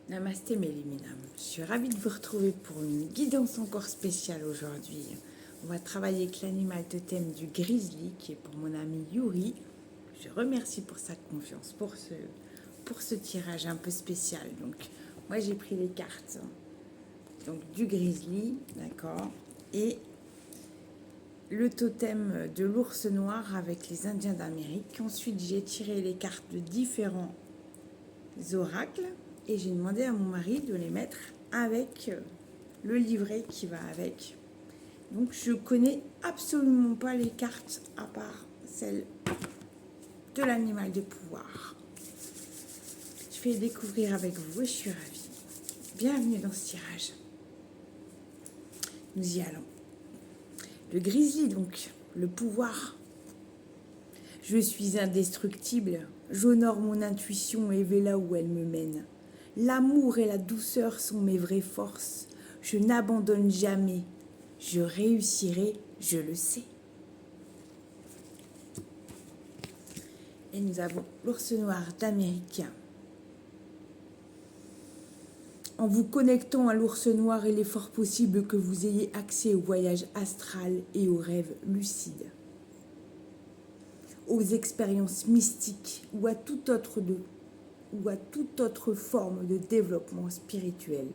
Namasté mes mesdames, je suis ravie de vous retrouver pour une guidance encore spéciale aujourd'hui. On va travailler avec l'animal totem du grizzly qui est pour mon ami Yuri. Je remercie pour sa confiance, pour ce tirage un peu spécial. Donc moi j'ai pris les cartes donc, du grizzly, d'accord, et le totem de l'ours noir avec les Indiens d'Amérique. Ensuite j'ai tiré les cartes de différents oracles. Et j'ai demandé à mon mari de les mettre avec le livret qui va avec. Donc je connais absolument pas les cartes à part celle de l'animal de pouvoir. Je vais les découvrir avec vous et je suis ravie. Bienvenue dans ce tirage. Nous y allons. Le grizzly donc, le pouvoir. Je suis indestructible. J'honore mon intuition et vais là où elle me mène. L'amour et la douceur sont mes vraies forces. Je n'abandonne jamais. Je réussirai, je le sais. Et nous avons l'ours noir d'Amérique. En vous connectant à l'ours noir, il est fort possible que vous ayez accès au voyage astral et aux rêves lucides, aux expériences mystiques ou à toute autre forme de développement spirituel.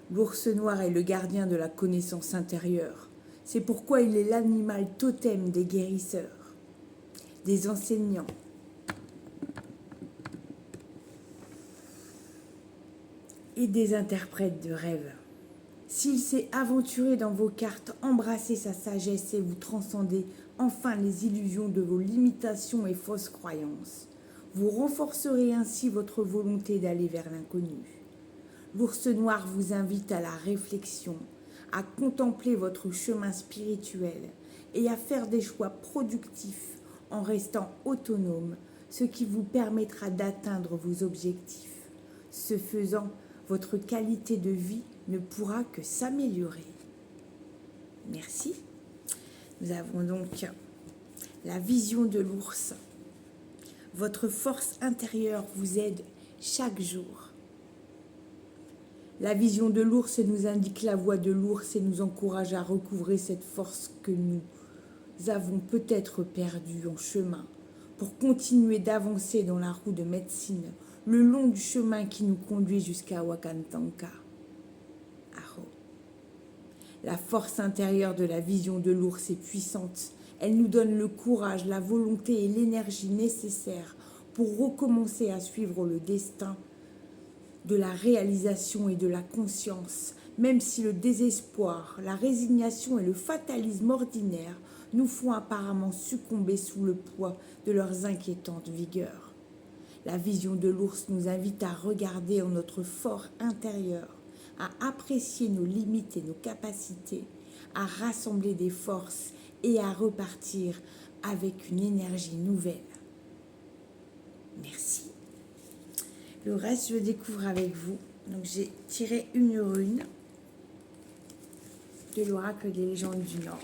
L'ours noir est le gardien de la connaissance intérieure. C'est pourquoi il est l'animal totem des guérisseurs, des enseignants, et des interprètes de rêves. S'il s'est aventuré dans vos cartes, embrassez sa sagesse et vous transcendez enfin les illusions de vos limitations et fausses croyances. Vous renforcerez ainsi votre volonté d'aller vers l'inconnu. L'ours noir vous invite à la réflexion, à contempler votre chemin spirituel et à faire des choix productifs en restant autonome, ce qui vous permettra d'atteindre vos objectifs. Ce faisant, votre qualité de vie ne pourra que s'améliorer. Merci. Nous avons donc la vision de l'ours. Votre force intérieure vous aide chaque jour. La vision de l'ours nous indique la voie de l'ours et nous encourage à recouvrer cette force que nous avons peut-être perdue en chemin pour continuer d'avancer dans la roue de médecine le long du chemin qui nous conduit jusqu'à Wakantanka. Aho. La force intérieure de la vision de l'ours est puissante. Elle nous donne le courage, la volonté et l'énergie nécessaires pour recommencer à suivre le destin de la réalisation et de la conscience, même si le désespoir, la résignation et le fatalisme ordinaire nous font apparemment succomber sous le poids de leurs inquiétantes vigueurs. La vision de l'ours nous invite à regarder en notre fort intérieur, à apprécier nos limites et nos capacités, à rassembler des forces et à repartir avec une énergie nouvelle. Merci. Le reste, je le découvre avec vous. Donc, j'ai tiré une rune de l'oracle des légendes du Nord.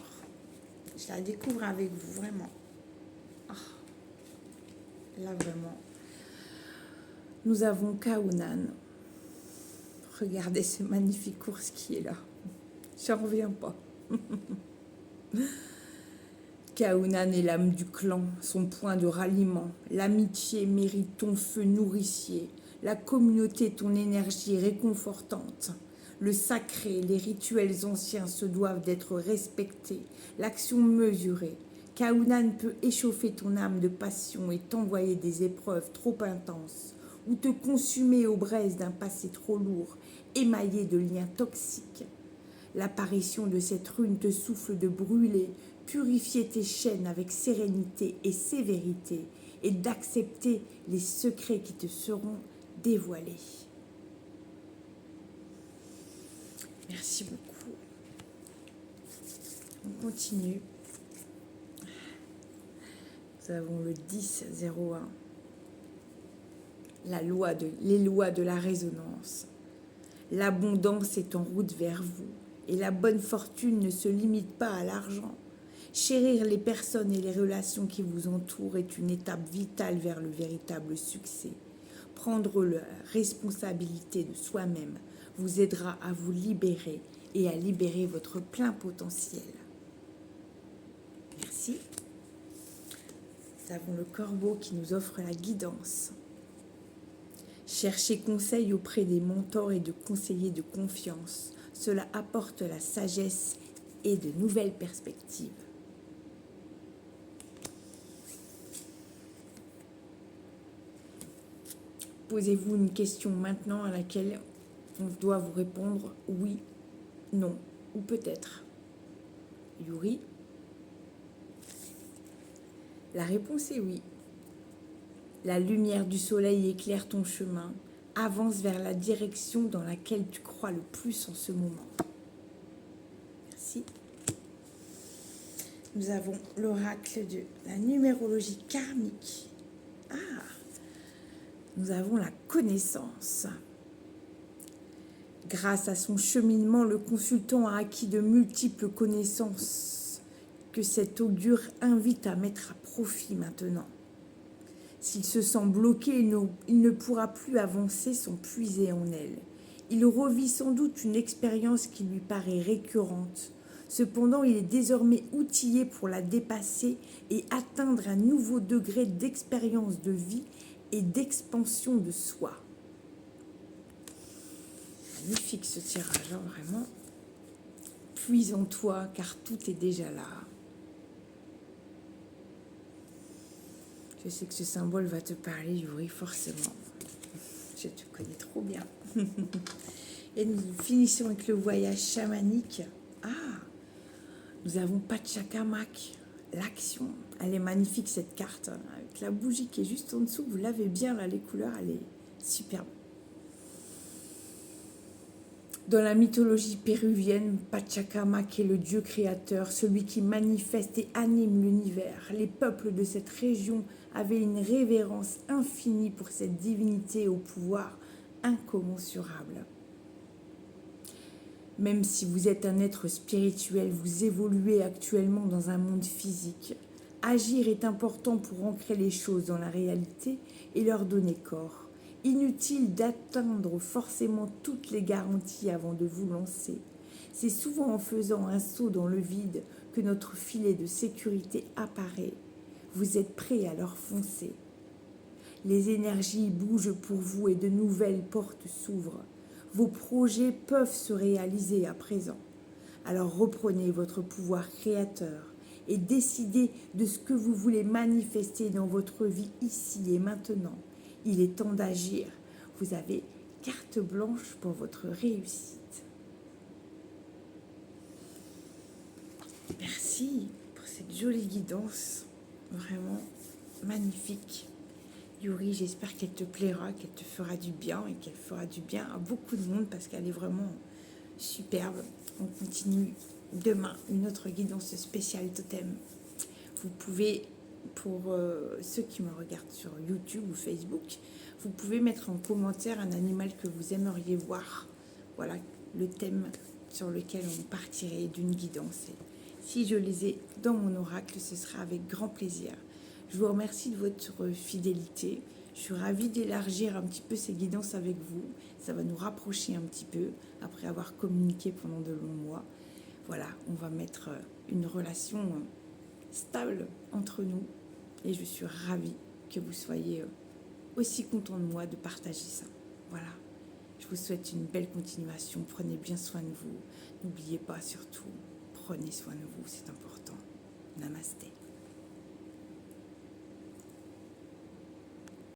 Je la découvre avec vous, vraiment. Oh, là, vraiment. Nous avons Kaunan. Regardez ce magnifique ours qui est là. J'en reviens pas. Kaunan est l'âme du clan, son point de ralliement. L'amitié mérite ton feu nourricier. La communauté, ton énergie réconfortante. Le sacré, les rituels anciens se doivent d'être respectés. L'action mesurée. Kaunan peut échauffer ton âme de passion et t'envoyer des épreuves trop intenses, ou te consumer aux braises d'un passé trop lourd, émaillé de liens toxiques. L'apparition de cette rune te souffle de brûler, purifier tes chaînes avec sérénité et sévérité, et d'accepter les secrets qui te seront dévoilés. Merci beaucoup. On continue. Nous avons le 10-01. Les lois de la résonance. L'abondance est en route vers vous et la bonne fortune ne se limite pas à l'argent. Chérir les personnes et les relations qui vous entourent est une étape vitale vers le véritable succès. Prendre la responsabilité de soi-même vous aidera à vous libérer et à libérer votre plein potentiel. Merci. Nous avons le corbeau qui nous offre la guidance. Cherchez conseil auprès des mentors et de conseillers de confiance. Cela apporte la sagesse et de nouvelles perspectives. Posez-vous une question maintenant à laquelle on doit vous répondre oui, non ou peut-être. Yuri, la réponse est oui. La lumière du soleil éclaire ton chemin. Avance vers la direction dans laquelle tu crois le plus en ce moment. Merci. Nous avons l'oracle de la numérologie karmique. Nous avons la connaissance. Grâce à son cheminement, le consultant a acquis de multiples connaissances que cet augure invite à mettre à profit maintenant. S'il se sent bloqué, il ne pourra plus avancer sans puiser en elle. Il revit sans doute une expérience qui lui paraît récurrente. Cependant, il est désormais outillé pour la dépasser et atteindre un nouveau degré d'expérience de vie et d'expansion de soi. Magnifique ce tirage, hein, vraiment. Puise en toi, car tout est déjà là. Je sais que ce symbole va te parler, Yuri, forcément. Je te connais trop bien. Et nous finissons avec le voyage chamanique. Nous avons Pachacamac, l'action. Elle est magnifique cette carte, hein, avec la bougie qui est juste en dessous. Vous l'avez bien là, les couleurs, elle est superbe. Dans la mythologie péruvienne, Pachacamac est le dieu créateur, celui qui manifeste et anime l'univers. Les peuples de cette région avaient une révérence infinie pour cette divinité au pouvoir incommensurable. Même si vous êtes un être spirituel, vous évoluez actuellement dans un monde physique. Agir est important pour ancrer les choses dans la réalité et leur donner corps. Inutile d'atteindre forcément toutes les garanties avant de vous lancer. C'est souvent en faisant un saut dans le vide que notre filet de sécurité apparaît. Vous êtes prêt à leur foncer. Les énergies bougent pour vous et de nouvelles portes s'ouvrent. Vos projets peuvent se réaliser à présent. Alors reprenez votre pouvoir créateur et décidez de ce que vous voulez manifester dans votre vie ici et maintenant. Il est temps d'agir. Vous avez carte blanche pour votre réussite. Merci pour cette jolie guidance. Vraiment magnifique. Yuri, j'espère qu'elle te plaira, qu'elle te fera du bien et qu'elle fera du bien à beaucoup de monde parce qu'elle est vraiment superbe. On continue demain une autre guidance spéciale totem. Vous pouvez, pour ceux qui me regardent sur YouTube ou Facebook, vous pouvez mettre en commentaire un animal que vous aimeriez voir. Voilà le thème sur lequel on partirait d'une guidance. Et si je les ai dans mon oracle, ce sera avec grand plaisir. Je vous remercie de votre fidélité. Je suis ravie d'élargir un petit peu ces guidances avec vous. Ça va nous rapprocher un petit peu après avoir communiqué pendant de longs mois. Voilà, on va mettre une relation stable entre nous. Et je suis ravie que vous soyez aussi content de moi de partager ça. Voilà, je vous souhaite une belle continuation. Prenez bien soin de vous. N'oubliez pas surtout, prenez soin de vous, c'est important. Namasté.